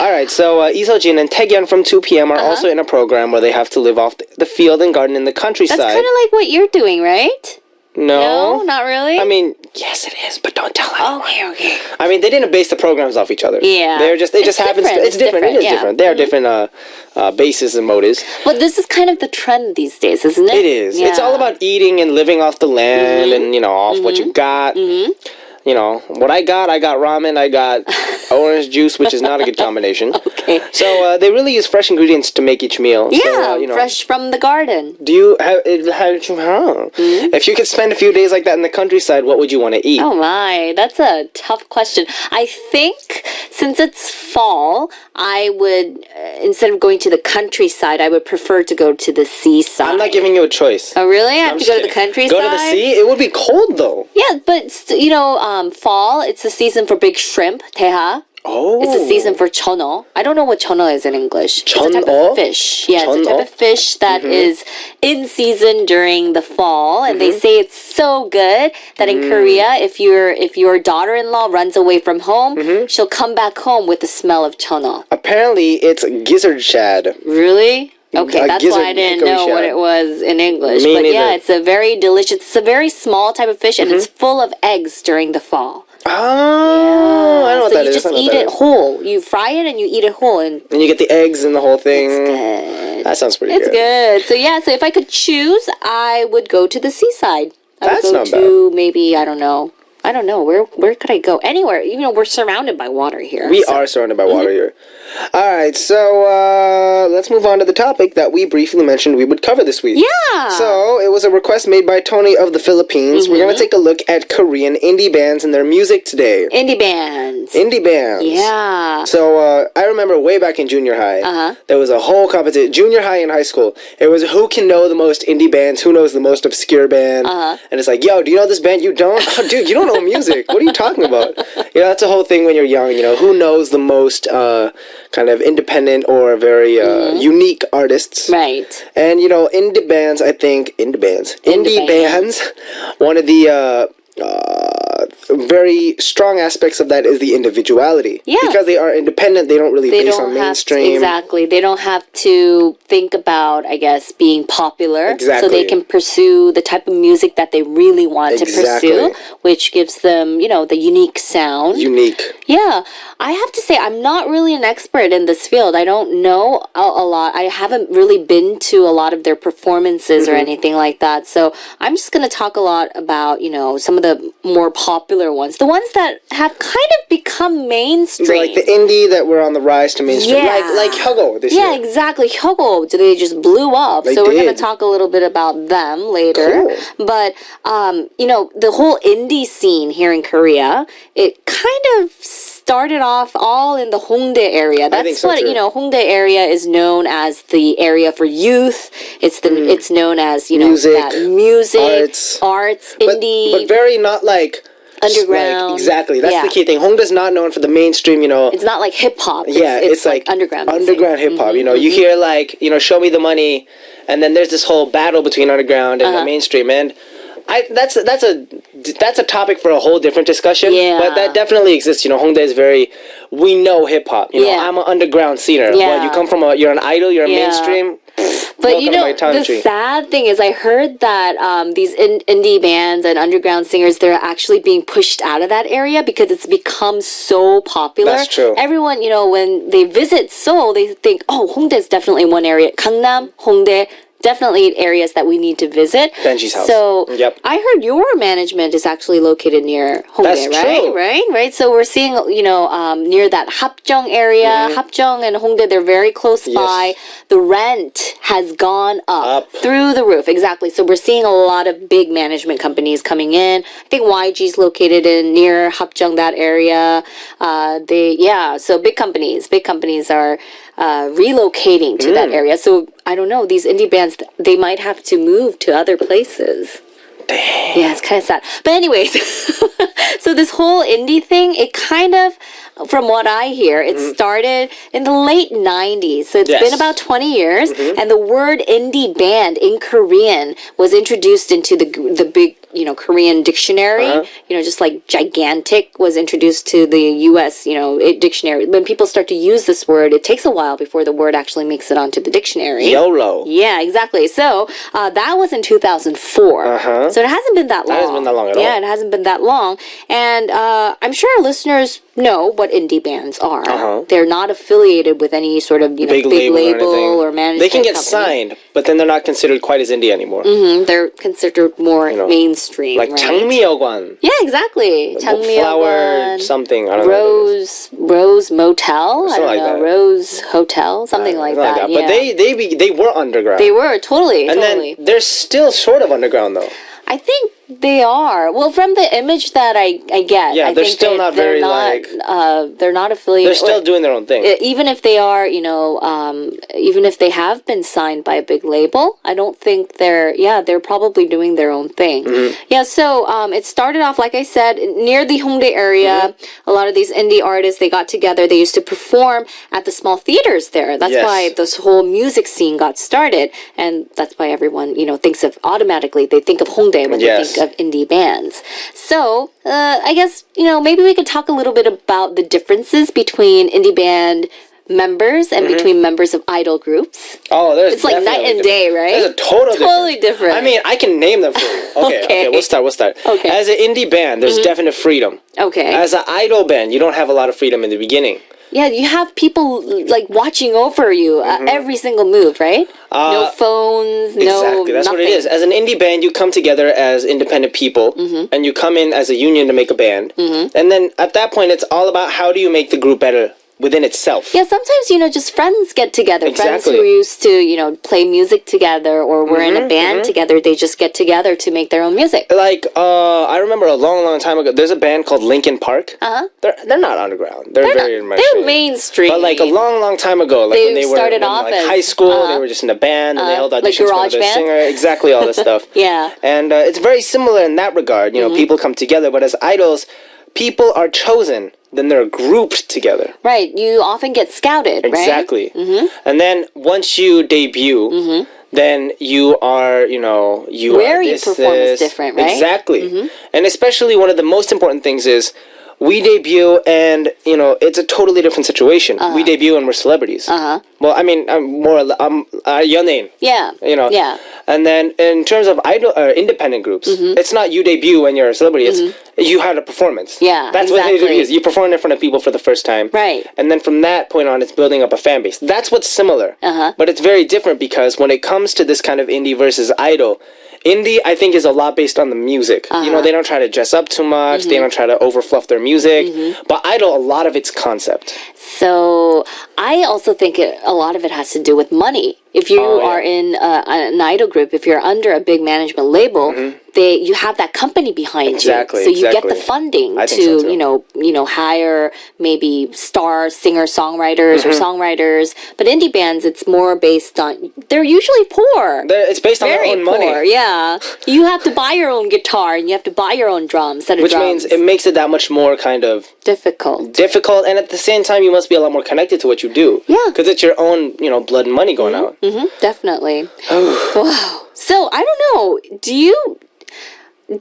All right. So Isojin and Taegyeon from 2 p.m. are also in a program where they have to live off the field and garden in the countryside. That's kind of like what you're doing, right? No, not really. I mean, yes, it is, but don't tell anyone. Okay. I mean, they didn't base the programs off each other. Yeah. It just happens. It's different. It is different. There are different bases and motives. But this is kind of the trend these days, isn't it? It is. Yeah. It's all about eating and living off the land, and off what you got. What I got ramen, I got orange juice, which is not a good combination. Okay. So they really use fresh ingredients to make each meal. Yeah, So, fresh from the garden. Do you have? If you could spend a few days like that in the countryside, what would you want to eat? Oh my, that's a tough question. I think since it's fall, I would, instead of going to the countryside, I would prefer to go to the seaside. I'm not giving you a choice. Oh really? I have I'm to just go to the kidding. countryside? Go to the sea? It would be cold though. Yeah, but fall, it's the season for big shrimp, teha. Oh. It's the season for chono. I don't know what chono is in English. It's a type Chono? of fish. Yeah, it's a type Chono? of fish that is in season during the fall, and they say it's so good that in Korea, if your daughter-in-law runs away from home, she'll come back home with the smell of chono. Apparently, it's gizzard shad. Really? Okay, that's gizzard why I didn't hickory know what shad. it was in English. Me But yeah, neither. it's a very delicious, it's a very small type of fish, and it's full of eggs during the fall. Oh, I don't know what So that you is. just I don't know eat what that it is. whole. You fry it and you eat it whole, and And you get the eggs and the whole thing. good. That sounds pretty It's good. good. So yeah, so if I could choose, I would go to the seaside. I That's would go not to maybe I don't know. Where could I go? Anywhere. We're surrounded by water here. We are surrounded by water here. All right, so let's move on to the topic that we briefly mentioned we would cover this week. Yeah. So it was a request made by Tony of the Philippines. We're going to take a look at Korean indie bands and their music today. Indie bands. Indie bands. Yeah. So I remember way back in junior high, there was a whole competition. Junior high and high school, it was who can know the most indie bands, who knows the most obscure band, and it's like, yo, do you know this band? You don't, oh, dude. You don't know music. What are you talking about? That's a whole thing when you're young. Who knows the most kind of independent or very unique artists. Right. And indie bands. I think indie bands. One of the very strong aspects of that is the individuality. Yeah. Because they are independent, they don't really base on mainstream. Exactly. They don't have to think about, I guess, being popular. Exactly. So they can pursue the type of music that they really want to pursue, which gives them, the unique sound. Unique. Yeah. I have to say, I'm not really an expert in this field. I don't know a lot. I haven't really been to a lot of their performances or anything like that. So I'm just going to talk a lot about, some of the more popular ones. The ones that have kind of become mainstream. Like the indie that were on the rise to mainstream. Yeah. Like Hyogo this year. Yeah, exactly. Hyogo, they just blew up. They so we're going did. to talk a little bit about them later. Cool. But, the whole indie scene here in Korea, it kind of started off all in the Hongdae area. That's think so what, too. Hongdae area is known as the area for youth. It's known as, Music, that music, arts, But indie. very not like Underground. Exactly. That's Yeah. the key thing. Hongdae's not known for the mainstream, It's not like hip hop. it's like underground music. underground hip hop. You hear show me the money, and then there's this whole battle between underground and the mainstream. And that's a topic for a whole different discussion. Yeah. But that definitely exists. Hongdae is very. We know hip hop. I'm an underground singer. Yeah. Well, you come from you're an idol. You're a Yeah. mainstream. But Welcome to my country. the sad thing is, I heard that these indie bands and underground singers, they're actually being pushed out of that area because it's become so popular. That's true. Everyone, when they visit Seoul, they think, oh, Hongdae is definitely one area. Gangnam, Hongdae, definitely areas that we need to visit. Benji's house. So Yep. I heard your management is actually located near Hongdae, That's right? true. Right. So we're seeing, near that Hapjeong area, Hapjeong and Hongdae, they're very close Yes. by. The rent has gone up Up. through the roof. Exactly. So we're seeing a lot of big management companies coming in. I think YG's located in near Hapjeong, that area. So big companies are relocating to that area. So I don't know, these indie bands, they might have to move to other places. Damn. Yeah, it's kind of sad. But anyways, so this whole indie thing, it kind of, from what I hear, it started in the late 90s. So it's Yes. been about 20 years. And the word indie band in Korean was introduced into the big Korean dictionary, just like gigantic was introduced to the U.S., dictionary. When people start to use this word, it takes a while before the word actually makes it onto the dictionary. YOLO. Yeah, exactly. So that was in 2004. So it hasn't been that long. That hasn't been that long at all. Yeah, it hasn't been that long. And I'm sure our listeners know what indie bands are. They're not affiliated with any sort of big label or management. They can get company. signed, but then they're not considered quite as indie anymore. They're considered more mainstream, like right? 장미여관. Yeah, exactly. Flower something. I don't know. Rose Motel. I don't like know. that. Rose Hotel. Something like that. Yeah. But they were underground. They were totally. Then they're still sort of underground though. I think they are. Well, from the image that I get, yeah, I they're think still not very like. They're not affiliated. They're still doing their own thing. Even if they are, even if they have been signed by a big label, I don't think they're. Yeah, they're probably doing their own thing. Yeah. So it started off, like I said, near the Hongdae area. A lot of these indie artists, they got together. They used to perform at the small theaters there. That's why this whole music scene got started, and that's why everyone thinks of automatically. They think of Hongdae when they think of indie bands. So I guess maybe we could talk a little bit about the differences between indie band members and between members of idol groups. Oh, it's like night and day, right? There's a totally different. I mean, I can name them for you. Okay, we'll start. Okay. As an indie band, there's definite freedom. Okay. As an idol band, you don't have a lot of freedom in the beginning. Yeah, you have people like watching over you every single move, right? No phones, exactly. That's nothing. what it is. As an indie band, you come together as independent people, and you come in as a union to make a band. And then at that point, it's all about how do you make the group better within itself. Yeah, sometimes, just friends get together. Exactly. Friends who used to, play music together or were in a band together, they just get together to make their own music. Like, I remember a long, long time ago, there's a band called Linkin Park. They're not underground. They're very much... They're mainstream. But like a long, long time ago, like when they were started in off like as, high school, they were just in a band, and they held auditions like for the garage band? singer. Exactly, all this stuff. Yeah. And it's very similar in that regard. People come together, but as idols, people are chosen, then they're grouped together. Right. You often get scouted, right? Exactly. And then once you debut, then you are, where you perform is different, right? Exactly. And especially one of the most important things is we debut and, it's a totally different situation. We debut and we're celebrities. Well, I mean, I'm 연예인. Yeah. Yeah. And then in terms of idol independent groups, it's not you debut and you're a celebrity. It's you had a performance. Yeah, that's exactly. what it is. You perform in front of people for the first time. Right. And then from that point on, it's building up a fan base. That's what's similar. But it's very different because when it comes to this kind of indie versus idol, indie, I think, is a lot based on the music. They don't try to dress up too much. They don't try to overfluff their music. But idol, a lot of it's concept. So I also think a lot of it has to do with money. If you are in an idol group, if you're under a big management label, you have that company behind you. So you get the funding to hire maybe star singer songwriters or songwriters. But indie bands, it's more based on, they're usually poor. It's based on their own money. Yeah. You have to buy your own guitar and you have to buy your own drums. Which means it makes it that much more kind of difficult. And at the same time, you must be a lot more connected to what you do. Yeah. Because it's your own, blood and money going out. Definitely. Wow. So I don't know. Do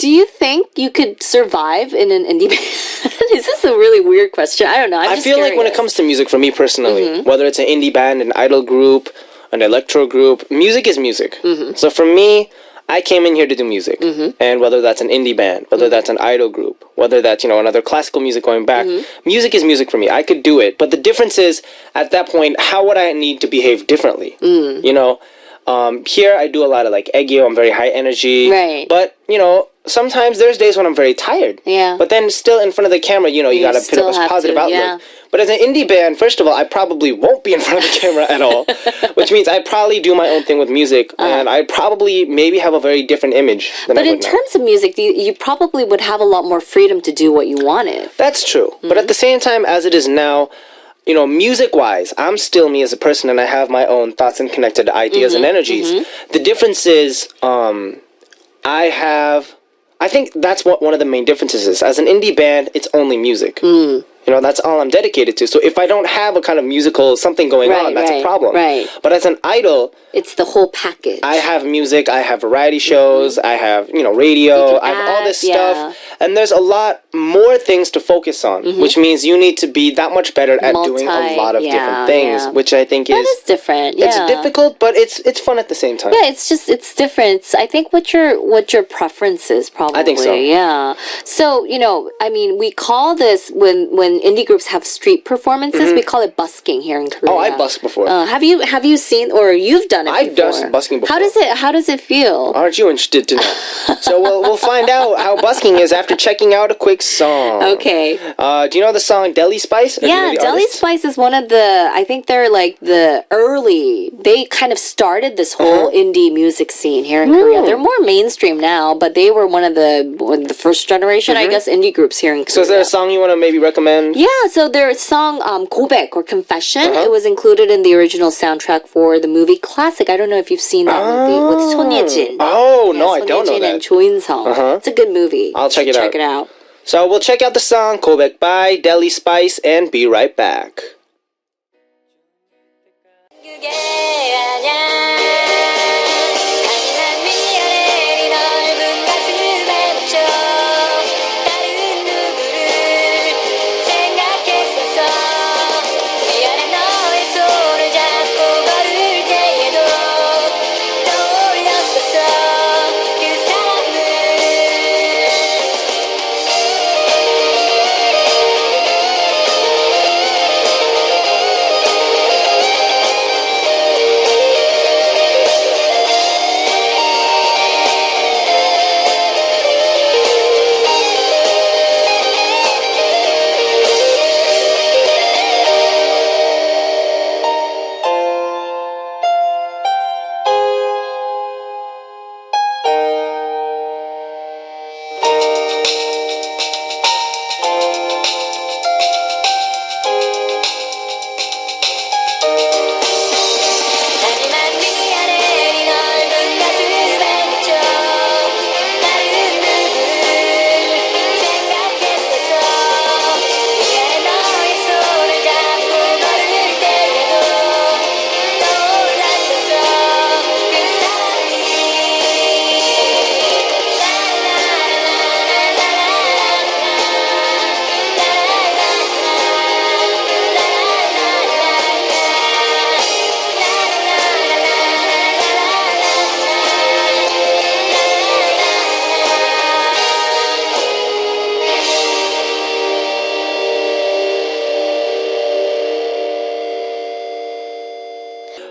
you think you could survive in an indie band? Is this a really weird question? I don't know. I feel like when it comes to music, for me personally, whether it's an indie band, an idol group, an electro group, music is music. So for me, I came in here to do music. And whether that's an indie band, whether that's an idol group, whether that's, another classical music going back, music is music for me. I could do it. But the difference is, at that point, how would I need to behave differently? Here I do a lot of like aegyo, I'm very high energy. Right. But, sometimes there's days when I'm very tired. Yeah. But then still in front of the camera, you gotta put up a positive outlook. Yeah. But as an indie band, first of all, I probably won't be in front of the camera at all. Which means I probably do my own thing with music, and I probably maybe have a very different image than I would But in terms of music, you probably would have a lot more freedom to do what you wanted. That's true. But at the same time, as it is now, music-wise, I'm still me as a person, and I have my own thoughts and connected ideas and energies. The difference is, I think that's what one of the main differences is. As an indie band, it's only music. You know, that's all I'm dedicated to. So if I don't have a kind of musical something going on, that's a problem. Right. But as an idol, it's the whole package. I have music, I have variety shows, I have, you know, radio, I have all this stuff. And there's a lot more things to focus on, which means you need to be that much better at doing a lot of different things, which I think that is different. It's difficult, but it's fun at the same time. Yeah, it's different. I think what your preference is probably. I think so. Yeah. So, you know, I mean, we call this when indie groups have street performances, we call it busking here in Korea. Oh, I busked before. Have you seen or you've done it I've before? done busking before. How does it feel? Aren't you interested to know? So we'll find out how busking is after checking out a quick song. Okay. Do you know the song Deli Spice? Yeah, Deli Spice is one of the, I think they're like they kind of started this whole indie music scene here in Korea. They're more mainstream now, but they were one of the first generation, I guess, indie groups here in Korea. So is there a song you want to maybe recommend? Yeah, so their song 고백 or Confession, it was included in the original soundtrack for the movie Classic. I don't know if you've seen that movie with 손예진. Oh, no, I don't know 손예진 that. and 조인성. It's a good movie. I'll check it out. Check it out. So we'll check out the song 고백 by Deli Spice and be right back.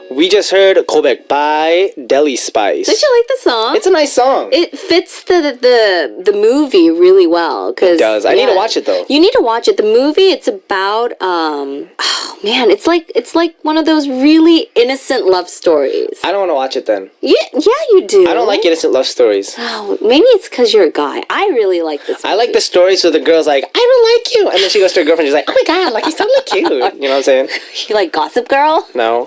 We just heard 고백 by Deli Spice. Did you like the song? It's a nice song. It fits the movie really well. It does. I need to watch it though. You need to watch it. The movie, it's about oh man, it's like one of those really innocent love stories. I don't want to watch it then. Yeah, you do. I don't like innocent love stories. Oh, maybe it's because you're a guy. I really like this movie. I like the stories where the girl's like, I don't like you, and then she goes to her girlfriend. She's like, oh my god, like he's totally cute. You know what I'm saying? You like Gossip Girl? No,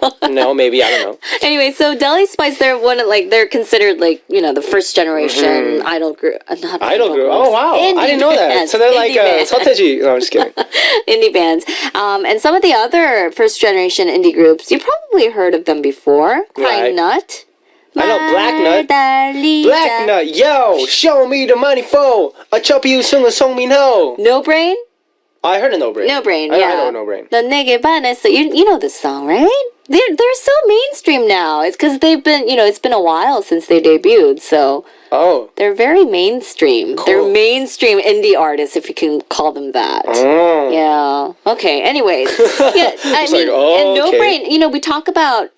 maybe I don't know. Anyway, so Deli Spice, they're considered like, you know, the first generation idol group. Not idol group. Oh wow, I didn't know that. Bands. So they're like 서태지. No, I'm just kidding. Indie bands. And some of the other first generation indie groups, you probably heard of them before. Crying Nut. I know Black Nut. Black Nut. Yo, show me the money for a choppy you sung a song me no. No Brain. I heard a No Brain. No Brain. I Yeah. know No Brain. The 내게 반했어. You know this song, right? They're so mainstream now. It's because they've been, you know, it's been a while since they debuted, so. Oh. They're very mainstream. Cool. They're mainstream indie artists, if you can call them that. Oh. Yeah. Okay. Anyways, yeah. I mean, like, and No Brain. You know, we talk about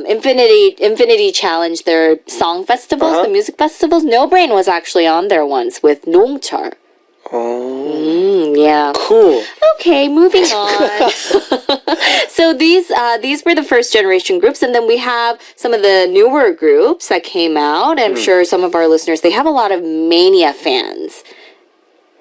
Infinity Challenge, their song festivals, the music festivals. No Brain was actually on there once with 농철. Oh. Yeah. Cool. Okay, moving on. So these were the first generation groups, and then we have some of the newer groups that came out. I'm sure some of our listeners, they have a lot of Mania fans.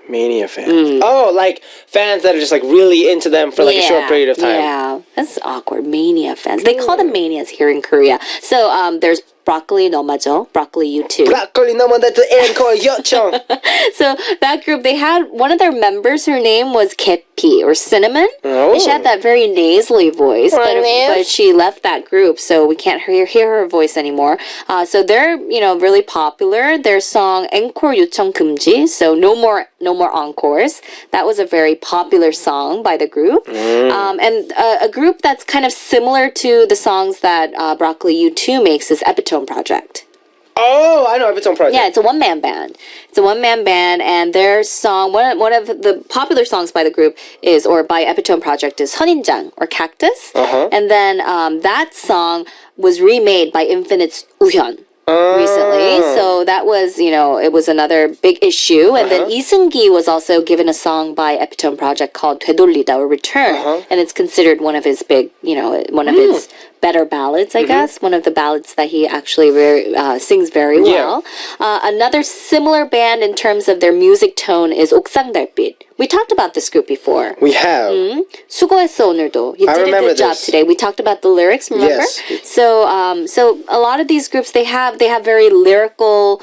Mania fans. Oh, like fans that are just like really into them for like a short period of time. Yeah. That's awkward. Mania fans. They call them manias here in Korea. So there's Broccoli 넘어져. Broccoli U2. Broccoli 넘어져 encore 요청. So that group, they had one of their members, her name was Kepi or Cinnamon. Oh. And she had that very nasally voice, but she left that group, so we can't hear her voice anymore. So they're, really popular. Their song Encore 요청 금지, so no more encores. That was a very popular song by the group. And a group that's kind of similar to the songs that Broccoli U2 makes is Epitome Project. Oh, I know Epitome Project. Yeah, it's a one-man band. And their song, one of the popular songs by the group or by Epitome Project is 선인장 or Cactus. And then that song was remade by Infinite's 우현. Recently, so that was, it was another big issue. And then Lee Seung-gi was also given a song by Epitome Project called 되돌리다 or Return, and it's considered one of his big, one of his better ballads, I guess. One of the ballads that he actually sings very well. Another similar band in terms of their music tone is 옥상달빛. We talked about this group before. We have. 수고했어 오늘도. You did a good job today. We talked about the lyrics, remember? Yes. So a lot of these groups, they have very lyrical.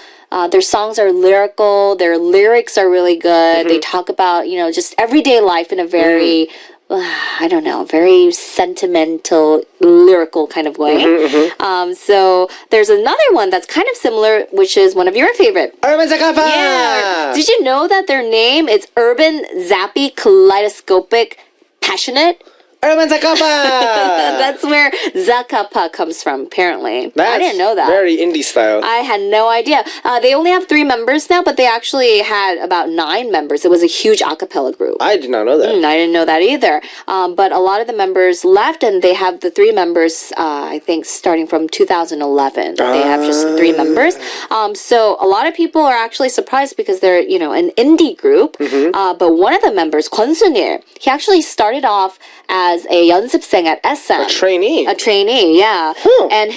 Their songs are lyrical. Their lyrics are really good. They talk about just everyday life in a very very sentimental, lyrical kind of way. So there's another one that's kind of similar, which is one of your favorite. Urban Zacapa! Yeah. Did you know that their name is Urban, Zappy, Kaleidoscopic, Passionate? Urban Zacapa! That's where Zacapa comes from, apparently. I didn't know that. Very indie style. I had no idea. They only have 3 members now, but they actually had about 9 members. It was a huge a cappella group. I did not know that. I didn't know that either. But a lot of the members left, and they have the 3 members, I think, starting from 2011. They have just 3 members. So a lot of people are actually surprised because they're, an indie group. But one of the members, Kwon Sun-il, he actually started off as a 연습생 at SM. A trainee. A trainee, yeah. And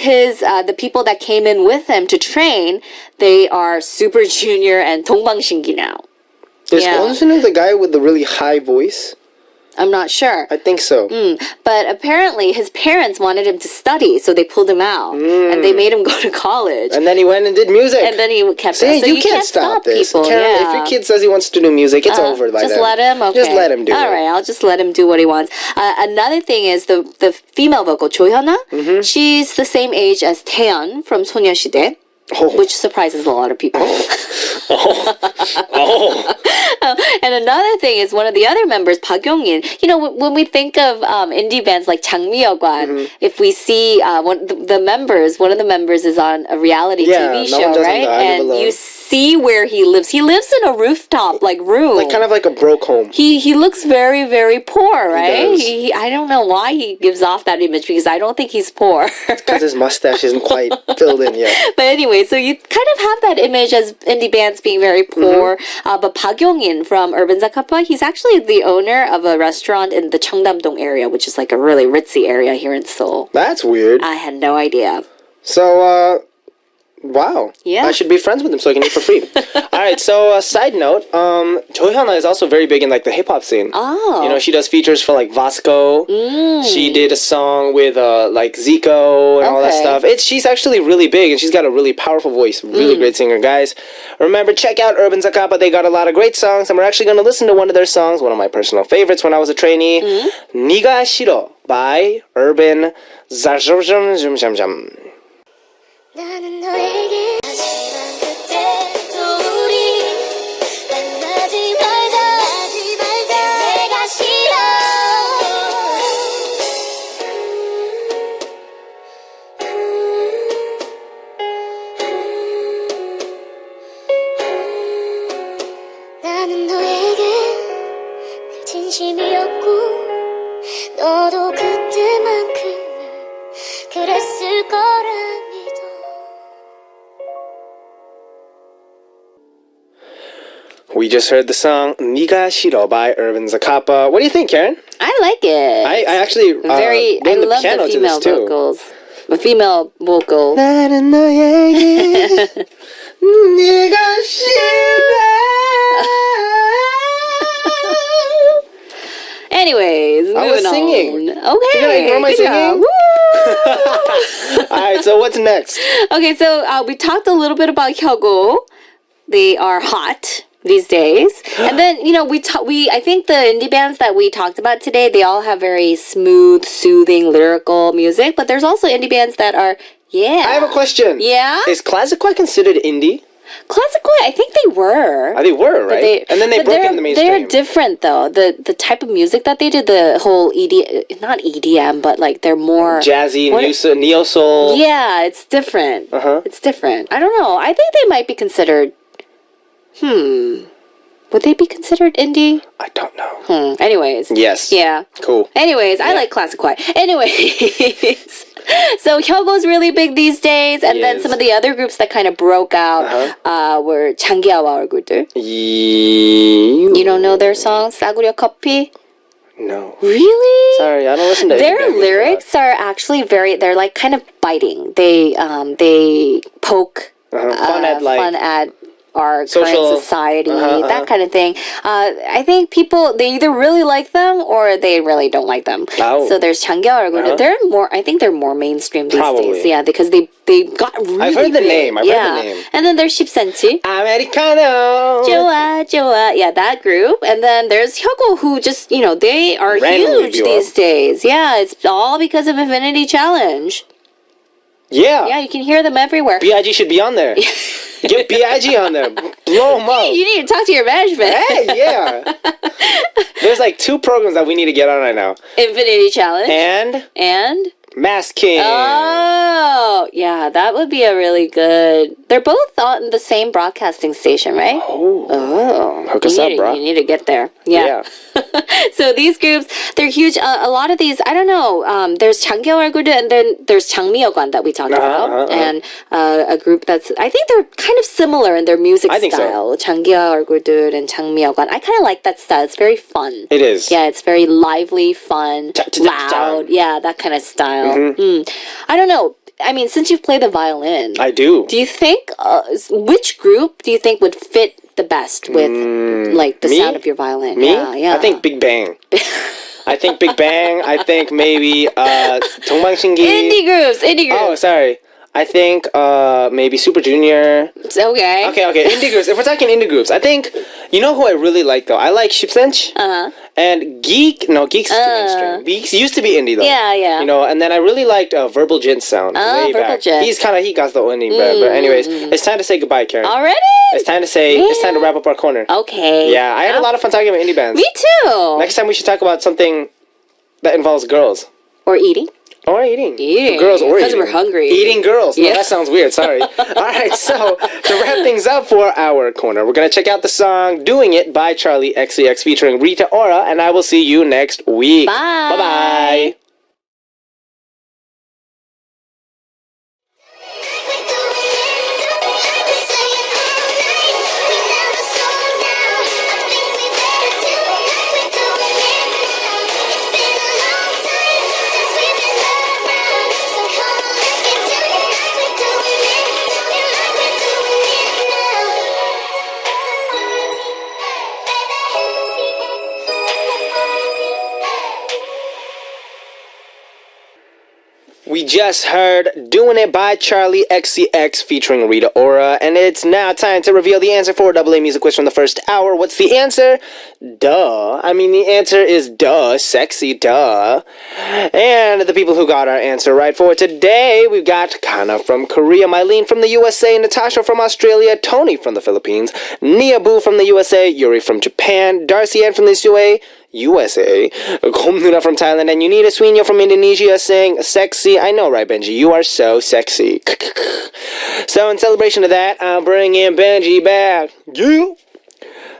the people that came in with him to train, they are Super Junior and 동방신기 now. Is Kwon Sun-il the guy with the really high voice? I'm not sure. I think so. But apparently his parents wanted him to study, so they pulled him out. And they made him go to college. And then he went and did music. And then he kept See, so you can't stop this. people. Karen, if your kid says he wants to do music, it's over by just then. let him? Okay. Just let him do it. All right, I'll just let him do what he wants. Another thing is the female vocal, 조현아. She's the same age as 태연 from 소녀시대. Which surprises a lot of people. And another thing is one of the other members, Park Yong-in. When we think of indie bands like 장미여관, if we see one of the members is on a reality TV show, right? And you see where he lives. He lives in a rooftop room. Like kind of like a broke home. He looks very, very poor, right? He I don't know why he gives off that image because I don't think he's poor. Because his mustache isn't quite filled in yet. But anyway, so you kind of have that image as indie bands being very poor. But Park Yong-in from Urban Zacapa, he's actually the owner of a restaurant in the Cheongdam-dong area, which is like a really ritzy area here in Seoul. That's weird. I had no idea. So, wow. Yeah. I should be friends with him so I can eat for free. All right, so side note, Jo Hyuna is also very big in the hip-hop scene. Oh. She does features for Vasco. She did a song with Zico and all that stuff. She's actually really big and she's got a really powerful voice. Really great singer. Guys, remember, check out Urban Zacapa. They got a lot of great songs and we're actually going to listen to one of their songs, one of my personal favorites when I was a trainee. 네가 싫어 by Urban Zacapa. 나는 너에게 하지만 그때도 우리 만나지 말자 내가 싫어 나는 너에게 늘 진심이었고 너도 그때만큼은 그랬을 거라 믿어 We just heard the song "네가 싫어" by Urban Zacapa. What do you think, Karen? I like it. I actually I the love piano the to female this too. vocals. The female vocal. 나는 너에게 네가 싫어. Anyways, moving I was singing. on. Okay. You're gonna ignore my good job. singing? All right, so what's next? Okay, so we talked a little bit about Hyogo. They are hot these days. And then, I think the indie bands that we talked about today, they all have very smooth, soothing, lyrical music, but there's also indie bands that are, I have a question. Yeah? Is Classic considered indie? Classical, I think they were. They were, right? And then they broke into the mainstream. They're different, though. The type of music that they did, the whole not EDM, but like they're more... Jazzy, neo-soul. Yeah, it's different. It's different. I don't know. I think they might be considered... Would they be considered indie? I don't know. Anyways. Yes. Yeah. Cool. Anyways, I like classic quiet. Anyways. So Hyogo's really big these days, and then some of the other groups that kind of broke out were 장기하와 얼굴들. You don't know their songs? 싸구려 커피? No. Really? Sorry, I don't listen to their lyrics are actually they're like kind of biting. They poke fun at our current society, that kind of thing. I think people, they either really like them or they really don't like them. So there's 장기하와 얼굴들. They're more, I think they're more mainstream these days. Yeah, because they got really I've heard the big. name. I've heard the name. And then there's 10cm. Americano. 좋아. Yeah, that group. And then there's Hyogo, who just, they are randomly huge these days. Yeah, it's all because of Infinity Challenge. Yeah. Yeah, you can hear them everywhere. B.I.G. should be on there. Get B.I.G. on there. Blow him up. You need to talk to your management. Hey, yeah. There's like 2 programs that we need to get on right now. Infinity Challenge. And Mask King. Oh, yeah, that would be a really good... They're both on the same broadcasting station, right? Oh. Hook us up, bro. You need to get there. Yeah. So these groups, they're huge. A lot of these, I don't know, there's 장기하와 얼굴들, and then there's 장미여관 that we talked about. And a group that's, I think they're kind of similar in their music style. So. 장기하와 얼굴들 and 장미여관. I kind of like that style. It's very fun. It is. Yeah, it's very lively, fun, loud. Yeah, that kind of style. I don't know. I mean, since you've played the violin, I do. Do you think which group do you think would fit the best with like the sound of your violin? Me? Yeah. I think Big Bang. I think Big Bang. I think maybe 동방신기. Indie groups. Oh, sorry. I think maybe Super Junior. It's okay. Okay. Indie groups. If we're talking indie groups, I think you know who I really like though. I like 10cm. And Geek. No, Geek's too mainstream. Geeks used to be indie though. Yeah. And then I really liked Verbal Jint sound. Way Verbal back. Jint. He got the indie, but anyways, it's time to say goodbye, Karen. Already? It's time to wrap up our corner. Okay. Yeah, I had a lot of fun talking about indie bands. Me too. Next time we should talk about something that involves girls. Or eating. Or eating. Girls or eating. Because we're hungry. Eating girls. No, that sounds weird. Sorry. All right, so to wrap things up for our corner, we're going to check out the song Doing It by Charlie XCX featuring Rita Ora, and I will see you next week. Bye. Bye-bye. We just heard Doing It by Charlie XCX featuring Rita Ora, and it's now time to reveal the answer for AA Music Quiz from the first hour. What's the answer? Duh. I mean, the answer is duh. Sexy, duh. And the people who got our answer right for today, we've got Kana from Korea, Mylene from the USA, Natasha from Australia, Tony from the Philippines, Nia Boo from the USA, Yuri from Japan, Darcy Ann from the USA, Komnuna from Thailand, and Unita Sweenyo from Indonesia saying, sexy. I know, right, Benji? You are so sexy. So in celebration of that, I'm bringing Benji back. You.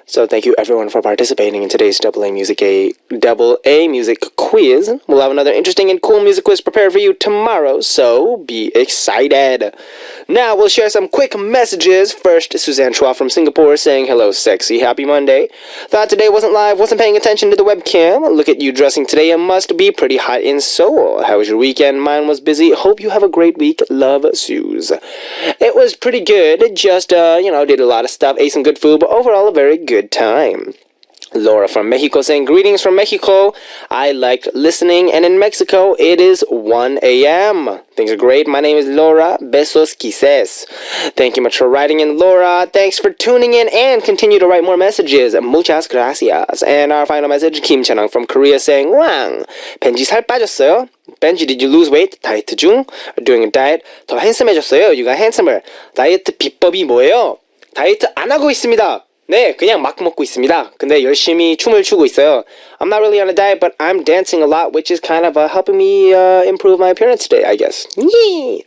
So thank you everyone for participating in today's AA Music Quiz. We'll have another interesting and cool music quiz prepared for you tomorrow, so be excited. Now we'll share some quick messages. First, Suzanne Chua from Singapore saying, hello sexy, happy Monday. Thought today wasn't live, wasn't paying attention to the webcam. Look at you dressing today, it must be pretty hot in Seoul. How was your weekend? Mine was busy. Hope you have a great week. Love, Suze. It was pretty good. Just, did a lot of stuff, ate some good food, but overall a very good time. Laura from Mexico saying, greetings from Mexico. I liked listening, and in Mexico, it is 1 a.m. Things are great. My name is Laura. Besos quises. Thank you much for writing in, Laura. Thanks for tuning in, and continue to write more messages. Muchas gracias. And our final message, Kim Chanang from Korea saying, 왕, 벤지 살 빠졌어요? Benji, did you lose weight? 다이어트 중? Doing a diet? 더 핸섬해졌어요. You got handsomer. 다이어트 비법이 뭐예요? 다이어트 안 하고 있습니다. 네, 그냥 막 먹고 있습니다. 근데 열심히 춤을 추고 있어요. I'm not really on a diet, but I'm dancing a lot, which is kind of helping me improve my appearance today, I guess. Yee!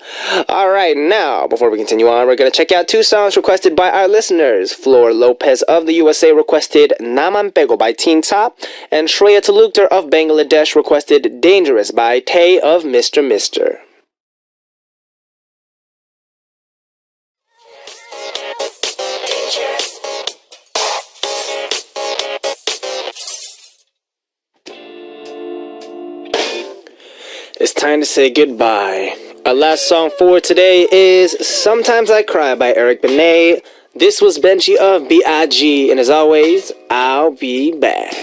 Alright, now, before we continue on, we're going to check out 2 songs requested by our listeners. Flor Lopez of the USA requested Naman Pego by Teen Top, and Shreya Talukder of Bangladesh requested Dangerous by Tay of Mr. Mr. It's time to say goodbye. Our last song for today is Sometimes I Cry by Eric Benet. This was Benji of B.I.G. And as always, I'll be back.